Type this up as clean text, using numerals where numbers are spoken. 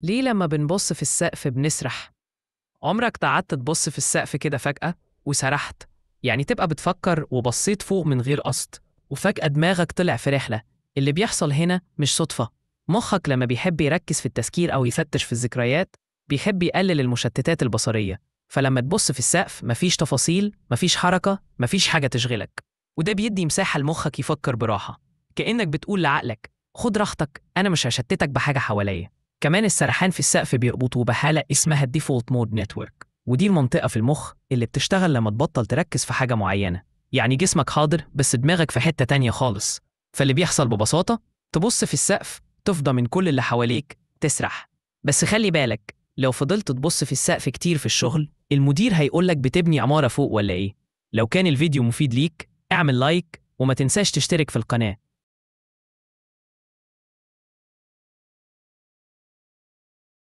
ليه لما بنبص في السقف بنسرح؟ عمرك قعدت تبص في السقف كده فجأة وسرحت؟ يعني تبقى بتفكر وبصيت فوق من غير قصد وفجأة دماغك طلع في رحلة. اللي بيحصل هنا مش صدفة. مخك لما بيحب يركز في التذكير أو يفتش في الذكريات بيحب يقلل المشتتات البصرية. فلما تبص في السقف مفيش تفاصيل، مفيش حركة، مفيش حاجة تشغلك، وده بيدي مساحة لمخك يفكر براحة. كأنك بتقول لعقلك خد راحتك، أنا مش هشتتك بحاجة حواليا. كمان السرحان في السقف بيربطوا بحالة اسمها الديفولت مود نتورك، ودي المنطقة في المخ اللي بتشتغل لما تبطل تركز في حاجة معينة. يعني جسمك حاضر بس دماغك في حتة تانية خالص. فاللي بيحصل ببساطة تبص في السقف تفضى من كل اللي حواليك تسرح. بس خلي بالك، لو فضلت تبص في السقف كتير في الشغل المدير هيقولك بتبني عمارة فوق ولا ايه. لو كان الفيديو مفيد ليك اعمل لايك وما تنساش تشترك في القناة.